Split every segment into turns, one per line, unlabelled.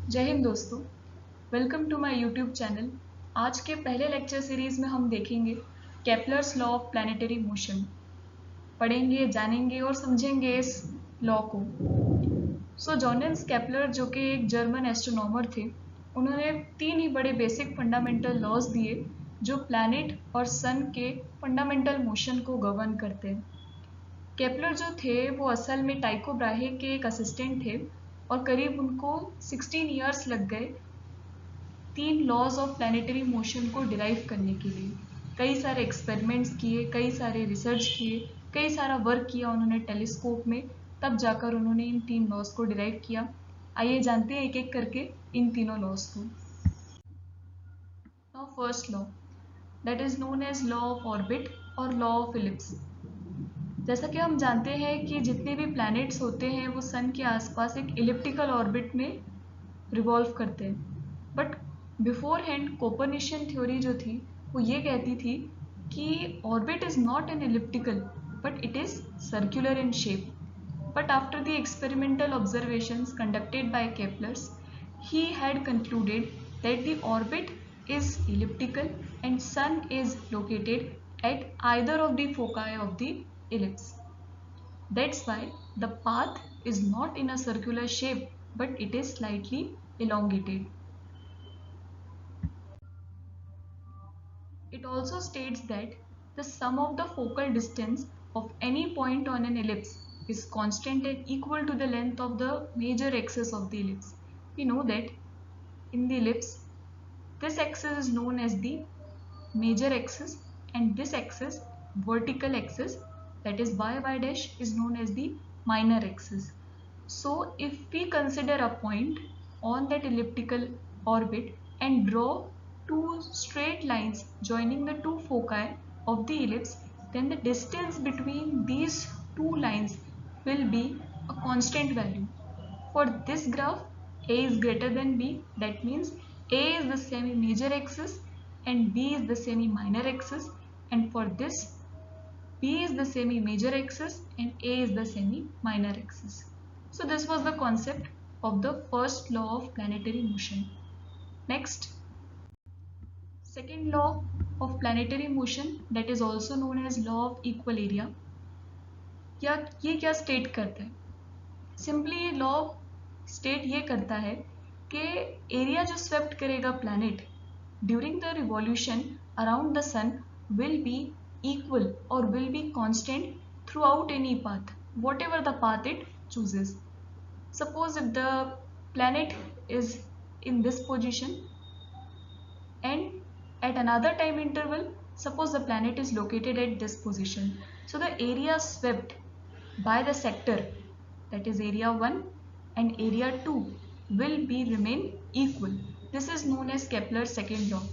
जय हिंद दोस्तों। Welcome to my YouTube channel. आज के पहले लेक्चर सीरीज में हम देखेंगे Kepler's law of planetary motion. पढ़ेंगे, जानेंगे और समझेंगे इस लॉ को। जोनेस केपलर जो कि एक जर्मन एस्ट्रोनॉमर थे, उन्होंने तीन ही बड़े बेसिक फंडामेंटल लॉज दिए जो प्लैनेट और सन के फंडामेंटल मोशन को गवर्न करते हैं। केपलर जो थे वो असल में टाइको ब्राहे के एक असिस्टेंट थे और करीब उनको 16 इयर्स लग गए तीन लॉज ऑफ प्लैनेटरी मोशन को डिराइव करने के लिए। कई सारे एक्सपेरिमेंट्स किए, कई सारे रिसर्च किए, कई सारा वर्क किया उन्होंने टेलीस्कोप में, तब जाकर उन्होंने इन तीन लॉज को डिराइव किया। आइए जानते हैं एक एक करके इन तीनों लॉज को। Now first law, that is known as law of orbit और लॉ ऑफ इलिप्स। जैसा कि हम जानते हैं कि जितने भी प्लैनेट्स होते हैं वो सन के आसपास एक इलिप्टिकल ऑर्बिट में रिवॉल्व करते हैं। बट बिफोर हैंड कोपरनिशियन थ्योरी जो थी वो ये कहती थी कि orbit is not an elliptical but it is circular in shape. But after the experimental observations conducted by Kepler, he had concluded that the orbit is elliptical and Sun is located at either of the foci of the ellipse. That's why the path is not in a circular shape but it is slightly elongated. It also states that the sum of the focal distance of any point on an ellipse is constant and equal to the length of the major axis of the ellipse. We know that in the ellipse, this axis is known as the major axis and this axis, vertical axis, that is y dash, is known as the minor axis. So if we consider a point on that elliptical orbit and draw two straight lines joining the two foci of the ellipse, then the distance between these two lines will be a constant value. For this graph, A is greater than B, that means A is the semi-major axis and B is the semi-minor axis, and for this B is the semi-major axis and A is the semi-minor axis. So this was the concept of the first law of planetary motion. Next, second law of planetary motion, that is also known as law of equal area. ये क्या state करता है? Simply ये law state ये करता है कि area जो स्वेप्ट करेगा planet during the revolution around the sun will be equal or will be constant throughout any path, whatever the path it chooses. Suppose if the planet is in this position and at another time interval, suppose the planet is located at this position. So the area swept by the sector, that is area 1 and area 2, will be remain equal. This is known as Kepler's second law.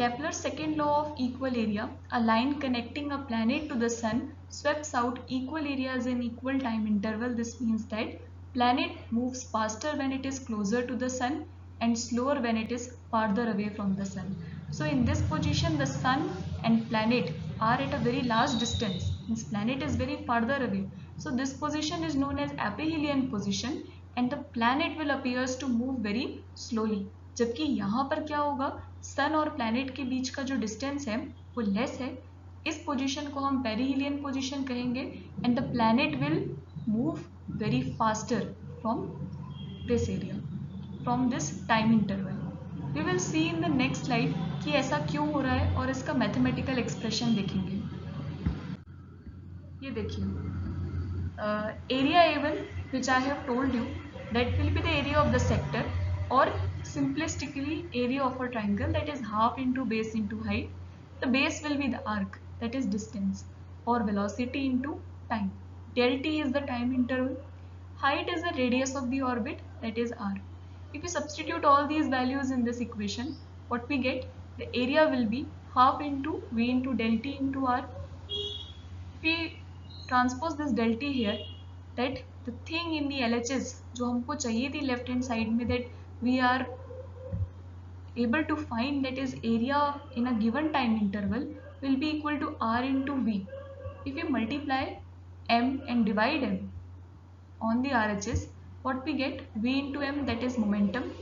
Kepler's second law of equal area, a line connecting a planet to the sun sweeps out equal areas in equal time interval. This means that planet moves faster when it is closer to the sun and slower when it is farther away from the sun. So in this position, the sun and planet are at a very large distance. This planet is very farther away. So this position is known as aphelion position and the planet will appears to move very slowly. जबकि यहाँ पर क्या होगा, सन और planet के बीच का जो distance है वो लेस है। इस पोजीशन को हम पेरिहिलियन पोजीशन कहेंगे and the planet will move very faster from this area, from this time interval. We will see in the next slide कि ऐसा क्यों हो रहा है और इसका मैथमेटिकल एक्सप्रेशन देखेंगे। ये देखिए, area A1 which I have told you, that will be the area of the sector, or simplistically area of a triangle, that is half into base into height. The base will be the arc, that is distance, or velocity into time. Del t is the time interval. Height is the radius of the orbit, that is r. If we substitute all these values in this equation, what we get? The area will be half into v into del t into r. If we transpose this del t here, that the thing in the LHS जो हमको चाहिए थी left hand side में, that we are able to find, that is area in a given time interval, will be equal to r into v. If we multiply m and divide m on the RHS, what we get? V into m, that is momentum,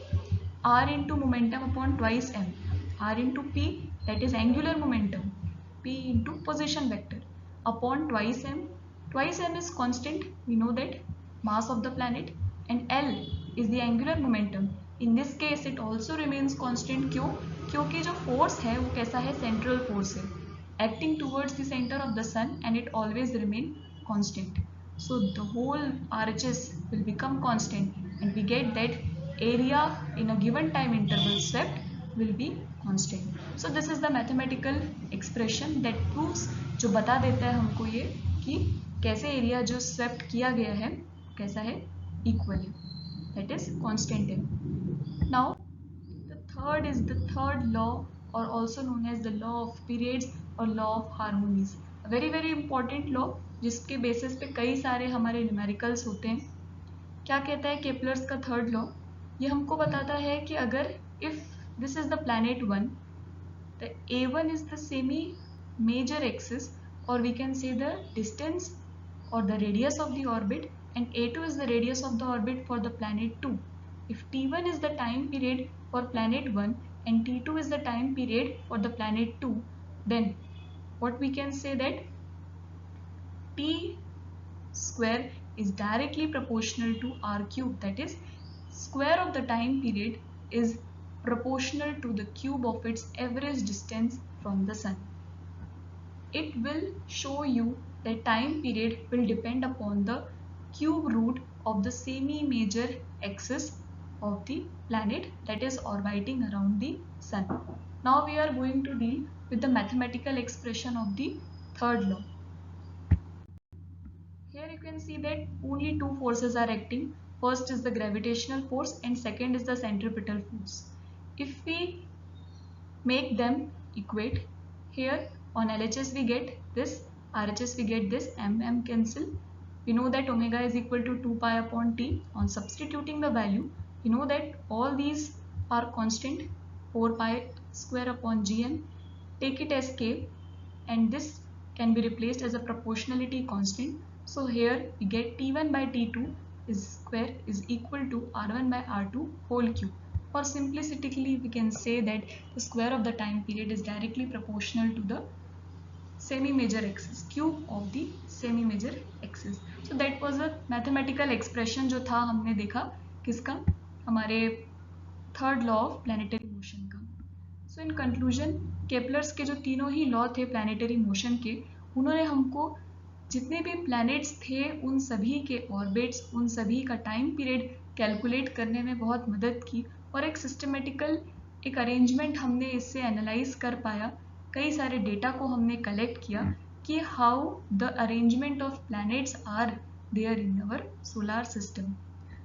r into momentum upon twice m, r into p, that is angular momentum, p into position vector, upon twice m is constant, we know that, mass of the planet, and L is the angular momentum. In this case it also remains constant. क्यों? क्योंकि जो force है वो कैसा है? Central force है, acting towards the center of the sun, and it always remain constant. So the whole RHS will become constant, and we get that area in a given time interval swept will be constant. So this is the mathematical expression that proves, जो बता देता है हमको ये कि कैसे area जो swept किया गया है कैसा है? इक्वल है, that is constant है. Now the third is the third law, or also known as the law of periods or law of harmonies. A very very important law, जिसके बेसिस पे कई सारे हमारे न्यूमेरिकल्स होते हैं. क्या कहता है केपलर्स का थर्ड लॉ? ये हमको बताता है कि अगर if this is the planet 1, the A1 is the semi major axis, or we can say the distance or the radius of the orbit, and A2 is the radius of the orbit for the planet 2. If T1 is the time period for planet 1 and T2 is the time period for the planet 2, then what we can say that T square is directly proportional to R cube, that is square of the time period is proportional to the cube of its average distance from the sun. It will show you that time period will depend upon the cube root of the semi-major axis of the planet that is orbiting around the sun. Now we are going to deal with the mathematical expression of the third law. Here you can see that only two forces are acting. First is the gravitational force and second is the centripetal force. If we make them equate, here on LHS we get this, RHS we get this, m cancel. We know that omega is equal to 2 pi upon t. On substituting the value, we know that all these are constant, 4 pi square upon gn. Take it as k, and this can be replaced as a proportionality constant. So here we get T1 by T2 is square is equal to R1 by R2 whole cube. Or simplistically we can say that the square of the time period is directly proportional to the semi-major axis, cube of the semi-major axis. So that was a mathematical expression जो था हमने देखा किसका? हमारे third law of planetary motion का. सो in conclusion, Kepler's के जो तीनों ही लॉ थे प्लैनेटरी मोशन के, उन्होंने हमको जितने भी प्लैनेट्स थे उन सभी के ऑर्बिट्स, उन सभी का टाइम पीरियड कैलकुलेट करने में बहुत मदद की, और एक सिस्टमेटिकल एक अरेंजमेंट हमने इससे एनालाइज कर पाया. कई सारे डेटा को हमने कलेक्ट किया कि how the arrangement of planets are there in our solar system.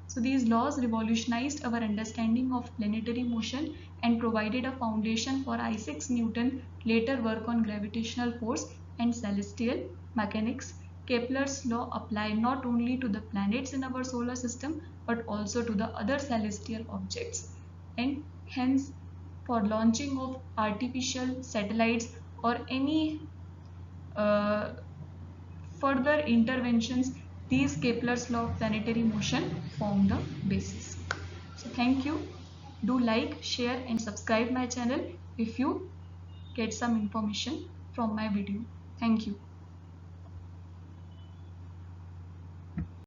So these laws revolutionized our understanding of planetary motion and provided a foundation for Isaac Newton's later work on gravitational force and celestial mechanics. Kepler's law apply not only to the planets in our solar system but also to the other celestial objects, and hence for launching of artificial satellites or any uh, further interventions, these Kepler's law of planetary motion form the basis. So thank you. Do like, share and subscribe my channel if you get some information from my video. Thank you.